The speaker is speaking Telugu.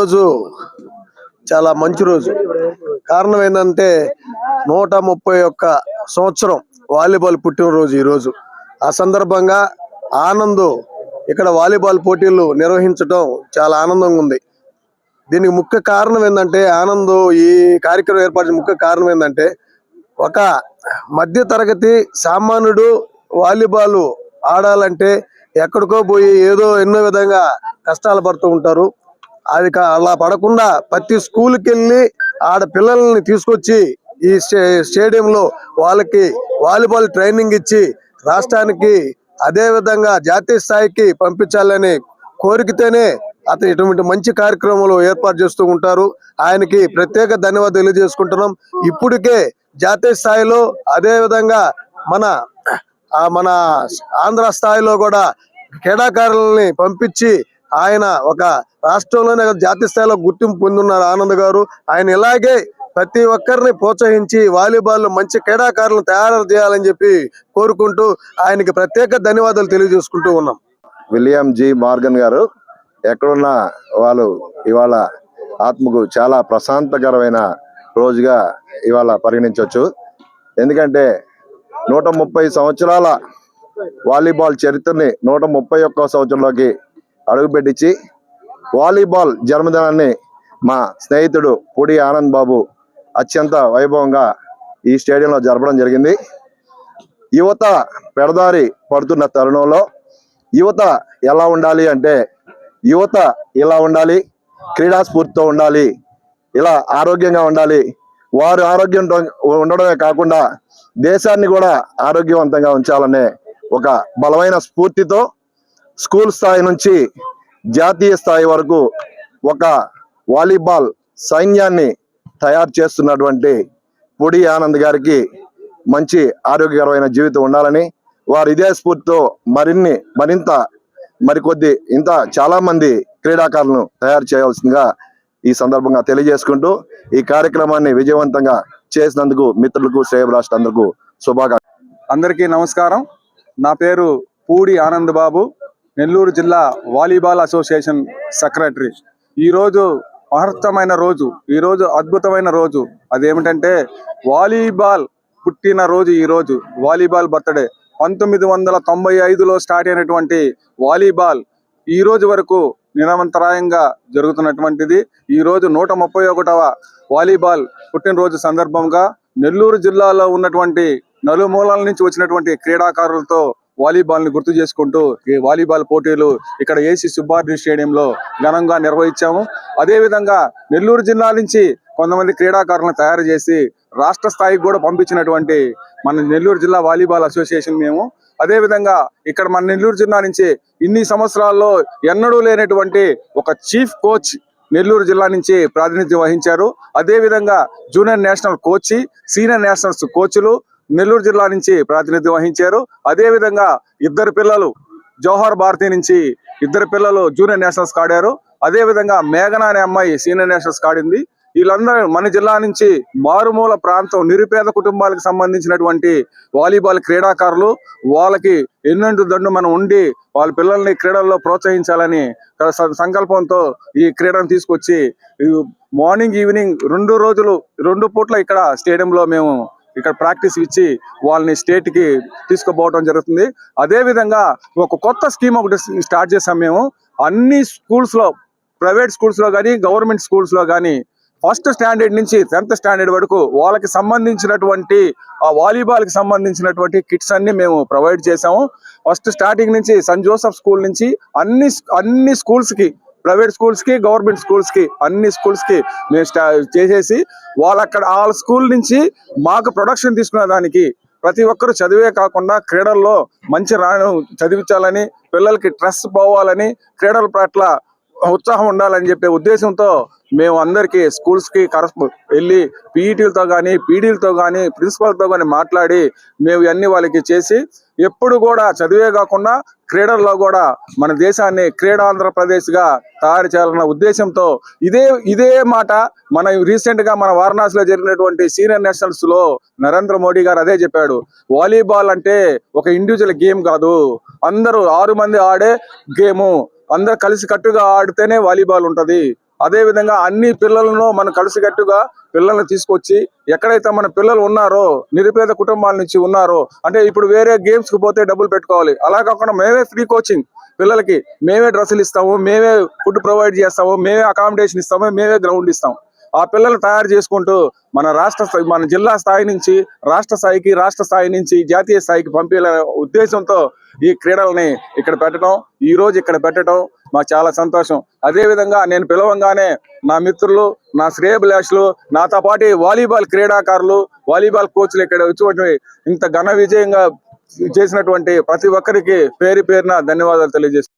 ఈరోజు చాలా మంచి రోజు. కారణం ఏంటంటే 131 సంవత్సరం వాలీబాల్ పుట్టినరోజు ఈరోజు. ఆ సందర్భంగా ఆనంద్ ఇక్కడ వాలీబాల్ పోటీలు నిర్వహించడం చాలా ఆనందంగా ఉంది. దీనికి ముఖ్య కారణం ఏంటంటే ఆనంద్ ఈ కార్యక్రమం ఏర్పాటు ముఖ్య కారణం ఏంటంటే ఒక మధ్య తరగతి సామాన్యుడు వాలీబాల్ ఆడాలంటే ఎక్కడికో పోయి ఎన్నో విధంగా కష్టాలు పడుతూ ఉంటారు. అది అలా పడకుండా ప్రతి స్కూల్కి వెళ్ళి ఆడ పిల్లల్ని తీసుకొచ్చి ఈ స్టేడియంలో వాళ్ళకి వాలీబాల్ ట్రైనింగ్ ఇచ్చి రాష్ట్రానికి అదే విధంగా జాతీయ స్థాయికి పంపించాలని కోరికతోనే అతను ఇటువంటి మంచి కార్యక్రమాలు ఏర్పాటు చేస్తూ ఉంటారు. ఆయనకి ప్రత్యేక ధన్యవాదాలు తెలియజేసుకుంటున్నాం. ఇప్పటికే జాతీయ స్థాయిలో అదే విధంగా మన ఆంధ్ర స్థాయిలో కూడా క్రీడాకారులని పంపించి ఆయన ఒక రాష్ట్రంలోనే జాతీయ స్థాయిలో గుర్తింపు పొందున్నారు ఆనంద్ గారు. ఆయన ఇలాగే ప్రతి ఒక్కరిని ప్రోత్సహించి వాలీబాల్ మంచి క్రీడాకారులను తయారు చేయాలని చెప్పి కోరుకుంటూ ఆయనకి ప్రత్యేక ధన్యవాదాలు తెలియజేసుకుంటూ ఉన్నాం. విలియం జి మార్గన్ గారు ఎక్కడున్నా వాళ్ళు ఇవాళ ఆత్మకు చాలా ప్రశాంతకరమైన రోజుగా ఇవాళ పరిగణించవచ్చు. ఎందుకంటే 130 సంవత్సరాల వాలీబాల్ చరిత్రని 131వ సంవత్సరంలోకి అడుగుపెట్టించి వాలీబాల్ జన్మదినాన్ని మా స్నేహితుడు పూడి ఆనంద్ బాబు అత్యంత వైభవంగా ఈ స్టేడియంలో జరపడం జరిగింది. యువత పెడదారి పడుతున్న తరుణంలో యువత ఎలా ఉండాలి అంటే యువత ఇలా ఉండాలి, క్రీడా స్ఫూర్తితో ఉండాలి, ఇలా ఆరోగ్యంగా ఉండాలి. వారు ఆరోగ్యంతో ఉండడమే కాకుండా దేశాన్ని కూడా ఆరోగ్యవంతంగా ఉంచాలనే ఒక బలమైన స్ఫూర్తితో స్కూల్ స్థాయి నుంచి జాతీయ స్థాయి వరకు ఒక వాలీబాల్ సైన్యాన్ని తయారు చేస్తున్నటువంటి పూడి ఆనంద్ గారికి మంచి ఆరోగ్యకరమైన జీవితం ఉండాలని, వారు ఇదే స్ఫూర్తితో ఇంకా చాలా మంది క్రీడాకారులను తయారు చేయాల్సిందిగా ఈ సందర్భంగా తెలియజేసుకుంటూ ఈ కార్యక్రమాన్ని విజయవంతంగా చేసినందుకు మిత్రులకు శ్రేయభిలాషులందరికీ శుభాకాంక్షలు. అందరికీ నమస్కారం. నా పేరు పూడి ఆనంద్ బాబు, నెల్లూరు జిల్లా వాలీబాల్ అసోసియేషన్ సెక్రటరీ. ఈరోజు మహత్తరమైన రోజు, ఈరోజు అద్భుతమైన రోజు. అదేమిటంటే వాలీబాల్ పుట్టిన రోజు. ఈరోజు వాలీబాల్ బర్త్డే 1995లో స్టార్ట్ అయినటువంటి వాలీబాల్ ఈ రోజు వరకు నిరంతరాయంగా జరుగుతున్నటువంటిది. ఈ రోజు 131వ వాలీబాల్ పుట్టినరోజు సందర్భంగా నెల్లూరు జిల్లాలో ఉన్నటువంటి నలుమూలల నుంచి వచ్చినటువంటి క్రీడాకారులతో వాలీబాల్ ని గుర్తు చేసుకుంటూ ఈ వాలీబాల్ పోటీలు ఇక్కడ ఏసీ సుబ్బారెడ్డి స్టేడియంలో ఘనంగా నిర్వహించాము. అదేవిధంగా నెల్లూరు జిల్లా నుంచి కొంతమంది క్రీడాకారులను తయారు చేసి రాష్ట్ర స్థాయికి కూడా పంపించినటువంటి మన నెల్లూరు జిల్లా వాలీబాల్ అసోసియేషన్ మేము. అదేవిధంగా ఇక్కడ మన నెల్లూరు జిల్లా నుంచి ఇన్ని సంవత్సరాల్లో ఎన్నడూ లేనటువంటి ఒక చీఫ్ కోచ్ నెల్లూరు జిల్లా నుంచి ప్రాతినిధ్యం వహించారు. అదేవిధంగా junior national coach, senior nationals కోచ్లు నెల్లూరు జిల్లా నుంచి ప్రాతినిధ్యం వహించారు. అదేవిధంగా ఇద్దరు పిల్లలు జవహర్ భారతి నుంచి జూనియర్ నేషనల్స్ ఆడారు. అదేవిధంగా మేఘనా అనే అమ్మాయి సీనియర్ నేషనల్స్ ఆడింది. వీళ్ళందరూ మన జిల్లా నుంచి మారుమూల ప్రాంతం నిరుపేద కుటుంబాలకు సంబంధించినటువంటి వాలీబాల్ క్రీడాకారులు. వాళ్ళకి ఎన్నెండు దండు మనం ఉండి వాళ్ళ పిల్లల్ని క్రీడల్లో ప్రోత్సహించాలని సంకల్పంతో ఈ క్రీడను తీసుకొచ్చి మార్నింగ్ ఈవినింగ్ 2 రోజులు 2 పూట్ల ఇక్కడ స్టేడియంలో మేము ఇక్కడ ప్రాక్టీస్ ఇచ్చి వాళ్ళని స్టేట్ కి తీసుకుపోవడం జరుగుతుంది. అదే విధంగా ఒక కొత్త స్కీమ్ ఒకటి స్టార్ట్ చేసాం మేము. అన్ని స్కూల్స్ లో, ప్రైవేట్ స్కూల్స్ లో కానీ గవర్నమెంట్ స్కూల్స్ లో కానీ ఫస్ట్ స్టాండర్డ్ నుంచి 10th స్టాండర్డ్ వరకు వాళ్ళకి సంబంధించినటువంటి ఆ వాలీబాల్ కి సంబంధించినటువంటి కిట్స్ అన్ని మేము ప్రొవైడ్ చేసాము. ఫస్ట్ స్టార్టింగ్ నుంచి సెయింట్ జోసెఫ్ స్కూల్ నుంచి అన్ని స్కూల్స్ కి, ప్రైవేట్ స్కూల్స్ కి గవర్నమెంట్ స్కూల్స్ కి అన్ని స్కూల్స్ కి మేము చేసేసి వాళ్ళ స్కూల్ నుంచి మాకు ప్రొడక్షన్ తీసుకునే దానికి ప్రతి ఒక్కరు చదివే కాకుండా క్రీడల్లో మంచి చదివించాలని, పిల్లలకి స్ట్రెస్ పోవాలని, క్రీడల పట్ల ఉత్సాహం ఉండాలని చెప్పే ఉద్దేశంతో మేము అందరికీ స్కూల్స్ కి వెళ్ళి పీఈటీలతో కానీ పీడీలతో కానీ ప్రిన్సిపల్తో కానీ మాట్లాడి మేము ఇవన్నీ వాళ్ళకి చేసి ఎప్పుడు కూడా చదివే కాకుండా క్రీడల్లో కూడా మన దేశాన్ని క్రీడాంధ్రప్రదేశ్ గా తయారు చేయాలన్న ఉద్దేశంతో ఇదే మాట మన రీసెంట్ గా మన వారణాసిలో జరిగినటువంటి సీనియర్ నేషనల్స్ లో నరేంద్ర మోడీ గారు అదే చెప్పాడు. వాలీబాల్ అంటే ఒక ఇండివిజువల్ గేమ్ కాదు, అందరూ 6 మంది ఆడే గేము, అందరు కలిసి కట్టుగా ఆడితేనే వాలీబాల్ ఉంటది. అదే విధంగా అన్ని పిల్లలను మనం కలిసికట్టుగా పిల్లల్ని తీసుకొచ్చి ఎక్కడైతే మన పిల్లలు ఉన్నారో, నిరుపేద కుటుంబాల నుంచి ఉన్నారో, అంటే ఇప్పుడు వేరే గేమ్స్ కి పోతే డబ్బులు పెట్టుకోవాలి, అలా కాకుండా మేమే ఫ్రీ కోచింగ్ పిల్లలకి, మేమే డ్రెస్సులు ఇస్తాము, మేమే ఫుడ్ ప్రొవైడ్ చేస్తాము, మేమే అకామిడేషన్ ఇస్తాము, మేమే గ్రౌండ్ ఇస్తాము. ఆ పిల్లలు తయారు చేసుకుంటూ మన జిల్లా స్థాయి నుంచి రాష్ట్ర స్థాయి నుంచి జాతీయ స్థాయికి పంపే ఉద్దేశంతో ఈ క్రీడల్ని ఈ రోజు ఇక్కడ పెట్టడం మాకు చాలా సంతోషం. అదే విధంగా నేను పిలవంగానే నా మిత్రులు, నా శ్రేయభిలాషులు, నాతో పాటు వాలీబాల్ క్రీడాకారులు, వాలీబాల్ కోచ్లు ఇక్కడ వచ్చి ఇంత ఘన విజయంగా చేసినటువంటి ప్రతి ఒక్కరికి పేరున ధన్యవాదాలు తెలియజేస్తున్నాను.